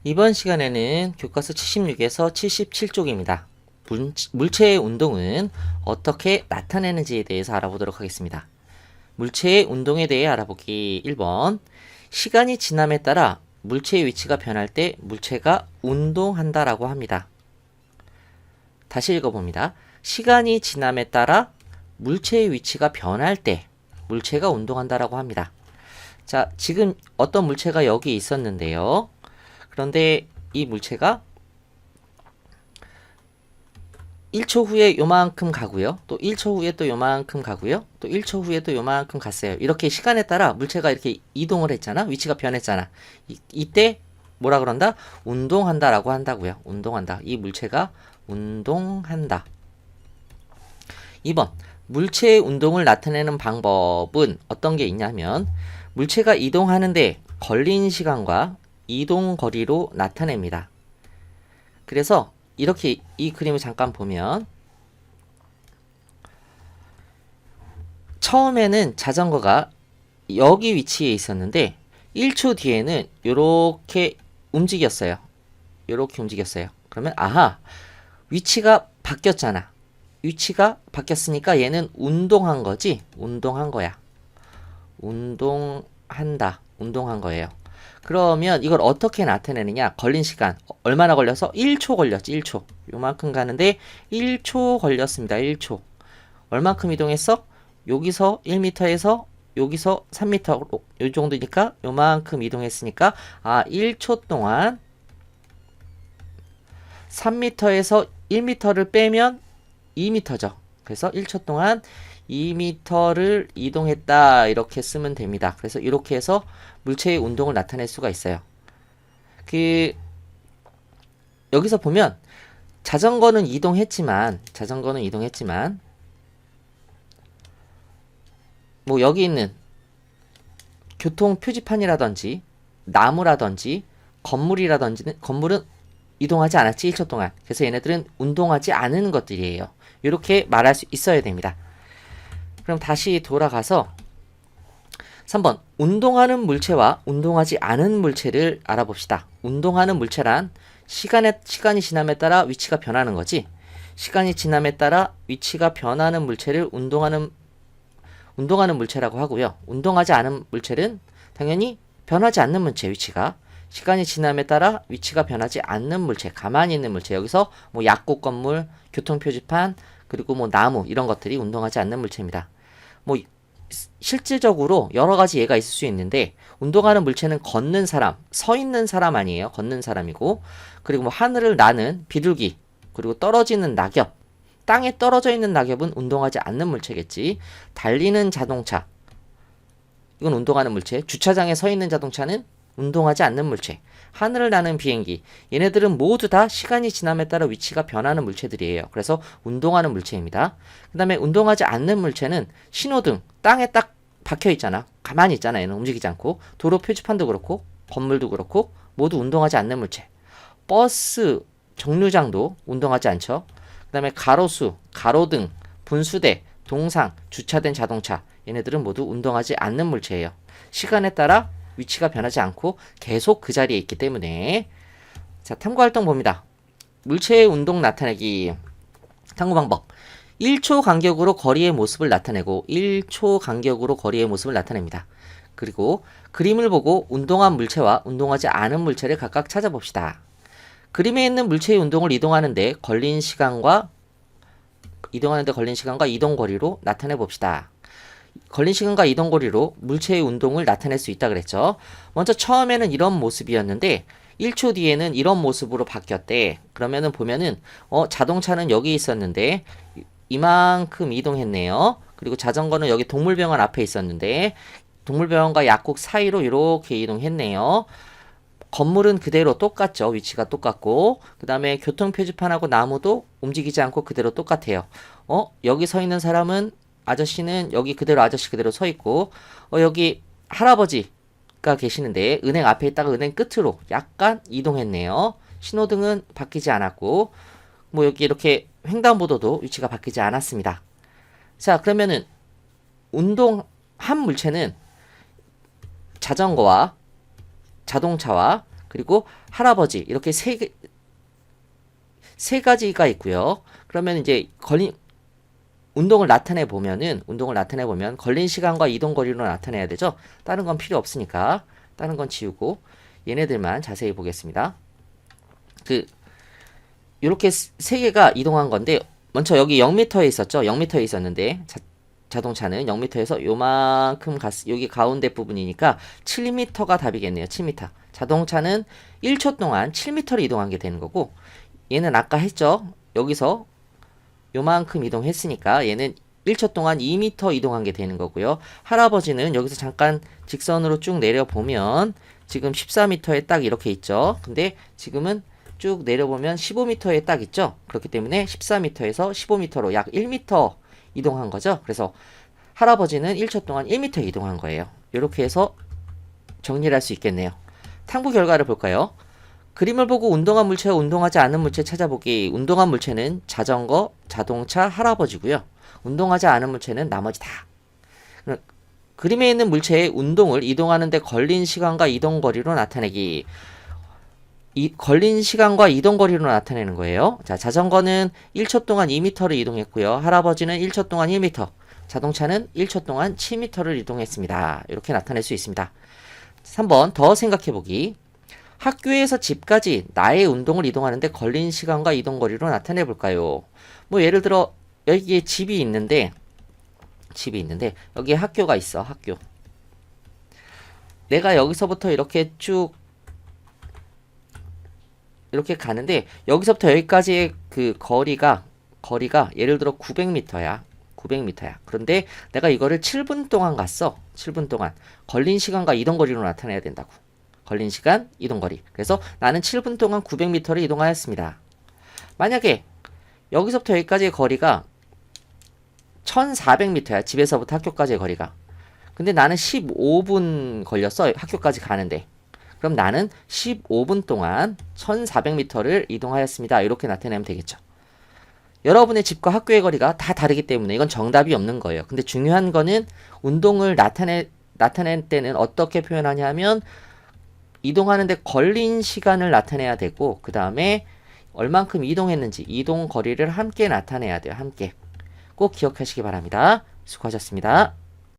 이번 시간에는 교과서 76에서 77쪽입니다. 물체의 운동은 어떻게 나타내는지에 대해서 알아보도록 하겠습니다. 물체의 운동에 대해 알아보기 1번. 시간이 지남에 따라 물체의 위치가 변할 때 물체가 운동한다 라고 합니다. 다시 읽어봅니다. 시간이 지남에 따라 물체의 위치가 변할 때 물체가 운동한다 라고 합니다. 자, 지금 어떤 물체가 여기 있었는데요. 그런데 이 물체가 1초 후에 요만큼 가고요. 또 1초 후에 또 요만큼 가고요. 또 1초 후에 또 요만큼 갔어요. 이렇게 시간에 따라 물체가 이렇게 이동을 했잖아. 위치가 변했잖아. 이때 뭐라 그런다? 운동한다 라고 한다고요. 운동한다. 이 물체가 운동한다. 2번. 물체의 운동을 나타내는 방법은 어떤 게 있냐면 물체가 이동하는데 걸린 시간과 이동 거리로 나타냅니다. 그래서 이렇게 이 그림을 잠깐 보면 처음에는 자전거가 여기 위치에 있었는데 1초 뒤에는 이렇게 움직였어요. 이렇게 움직였어요. 그러면 아하, 위치가 바뀌었잖아. 위치가 바뀌었으니까 얘는 운동한 거지. 운동한 거야. 운동한다. 운동한 거예요. 그러면 이걸 어떻게 나타내느냐? 걸린 시간 얼마나 걸려서? 1초 걸렸지. 1초. 요만큼 가는데 1초 걸렸습니다. 1초. 얼만큼 이동했어? 여기서 1m에서 여기서 3m 요 정도니까 요만큼 이동했으니까 1초 동안 3m에서 1m를 빼면 2m죠. 그래서 1초 동안 2m를 이동했다 이렇게 쓰면 됩니다. 그래서 이렇게 해서 물체의 운동을 나타낼 수가 있어요. 여기서 보면 자전거는 이동했지만 뭐 여기 있는 교통 표지판이라든지 나무라든지 건물은 이동하지 않았지 1초 동안. 그래서 얘네들은 운동하지 않은 것들이에요. 이렇게 말할 수 있어야 됩니다. 그럼 다시 돌아가서 3번 운동하는 물체와 운동하지 않은 물체를 알아봅시다. 운동하는 물체란 시간이 지남에 따라 위치가 변하는 거지. 시간이 지남에 따라 위치가 변하는 물체를 운동하는 물체라고 하고요. 운동하지 않은 물체는 당연히 변하지 않는 물체 위치가. 시간이 지남에 따라 위치가 변하지 않는 물체, 가만히 있는 물체. 여기서 뭐 약국 건물, 교통 표지판, 그리고 뭐 나무 이런 것들이 운동하지 않는 물체입니다. 뭐 실질적으로 여러 가지 예가 있을 수 있는데 운동하는 물체는 걷는 사람, 서 있는 사람 아니에요. 걷는 사람이고, 그리고 뭐 하늘을 나는 비둘기, 그리고 떨어지는 낙엽, 땅에 떨어져 있는 낙엽은 운동하지 않는 물체겠지. 달리는 자동차, 이건 운동하는 물체. 주차장에 서 있는 자동차는 운동하지 않는 물체. 하늘을 나는 비행기, 얘네들은 모두 다 시간이 지남에 따라 위치가 변하는 물체들이에요. 그래서 운동하는 물체입니다. 그 다음에 운동하지 않는 물체는 신호등, 땅에 딱 박혀 있잖아. 가만히 있잖아. 얘는 움직이지 않고. 도로 표지판도 그렇고 건물도 그렇고 모두 운동하지 않는 물체. 버스 정류장도 운동하지 않죠. 그 다음에 가로수, 가로등, 분수대, 동상, 주차된 자동차, 얘네들은 모두 운동하지 않는 물체예요. 시간에 따라 위치가 변하지 않고 계속 그 자리에 있기 때문에. 자, 탐구활동 봅니다. 물체의 운동 나타내기 탐구 방법. 1초 간격으로 거리의 모습을 나타내고 1초 간격으로 거리의 모습을 나타냅니다. 그리고 그림을 보고 운동한 물체와 운동하지 않은 물체를 각각 찾아봅시다. 그림에 있는 물체의 운동을 이동하는데 걸린 시간과 이동 거리로 나타내 봅시다. 걸린 시간과 이동 거리로 물체의 운동을 나타낼 수 있다 그랬죠. 먼저 처음에는 이런 모습이었는데 1초 뒤에는 이런 모습으로 바뀌었대. 그러면은 보면은 자동차는 여기 있었는데 이만큼 이동했네요. 그리고 자전거는 여기 동물병원 앞에 있었는데 동물병원과 약국 사이로 이렇게 이동했네요. 건물은 그대로 똑같죠. 위치가 똑같고, 그 다음에 교통 표지판하고 나무도 움직이지 않고 그대로 똑같아요. 여기 서 있는 사람은 아저씨는 여기 그대로 아저씨 그대로 서 있고, 여기 할아버지가 계시는데 은행 앞에 있다가 은행 끝으로 약간 이동했네요. 신호등은 바뀌지 않았고, 뭐 여기 이렇게 횡단보도도 위치가 바뀌지 않았습니다. 자, 그러면은 운동한 물체는 자전거와 자동차와 그리고 할아버지 이렇게 세 가지가 있고요. 그러면 이제 운동을 나타내 보면 걸린 시간과 이동 거리로 나타내야 되죠. 다른 건 필요 없으니까 다른 건 지우고 얘네들만 자세히 보겠습니다. 이렇게 세 개가 이동한 건데 먼저 여기 0m에 있었죠. 0m에 있었는데 자동차는 0m에서 요만큼 여기 가운데 부분이니까 7m가 답이겠네요. 7m. 자동차는 1초 동안 7m를 이동한 게 되는 거고 얘는 아까 했죠. 여기서 요만큼 이동했으니까 얘는 1초 동안 2m 이동한 게 되는 거고요. 할아버지는 여기서 잠깐 직선으로 쭉 내려보면 지금 14m에 딱 이렇게 있죠. 근데 지금은 쭉 내려보면 15m에 딱 있죠. 그렇기 때문에 14m에서 15m로 약 1m 이동한 거죠. 그래서 할아버지는 1초 동안 1m 이동한 거예요. 이렇게 해서 정리를 할 수 있겠네요. 탐구 결과를 볼까요? 그림을 보고 운동한 물체와 운동하지 않은 물체 찾아보기. 운동한 물체는 자전거, 자동차, 할아버지고요. 운동하지 않은 물체는 나머지 다. 그림에 있는 물체의 운동을 이동하는데 걸린 시간과 이동 거리로 나타내기. 걸린 시간과 이동 거리로 나타내는 거예요. 자, 자전거는 1초 동안 2m를 이동했고요. 할아버지는 1초 동안 1m, 자동차는 1초 동안 7m를 이동했습니다. 이렇게 나타낼 수 있습니다. 3번 더 생각해보기. 학교에서 집까지 나의 운동을 이동하는데 걸린 시간과 이동 거리로 나타내 볼까요? 뭐 예를 들어 여기에 집이 있는데 여기에 학교가 있어. 학교. 내가 여기서부터 이렇게 쭉 이렇게 가는데 여기서부터 여기까지의 그 거리가 예를 들어 900m야. 900m야. 그런데 내가 이거를 7분 동안 갔어. 7분 동안. 걸린 시간과 이동 거리로 나타내야 된다고. 걸린 시간, 이동 거리. 그래서 나는 7분 동안 900m를 이동하였습니다. 만약에 여기서부터 여기까지의 거리가 1400m야. 집에서부터 학교까지의 거리가. 근데 나는 15분 걸렸어. 학교까지 가는데. 그럼 나는 15분 동안 1400m를 이동하였습니다. 이렇게 나타내면 되겠죠. 여러분의 집과 학교의 거리가 다 다르기 때문에 이건 정답이 없는 거예요. 근데 중요한 거는 운동을 나타낼 때는 어떻게 표현하냐면 이동하는데 걸린 시간을 나타내야 되고 그 다음에 얼만큼 이동했는지 이동 거리를 함께 나타내야 돼요. 함께. 꼭 기억하시기 바랍니다. 수고하셨습니다.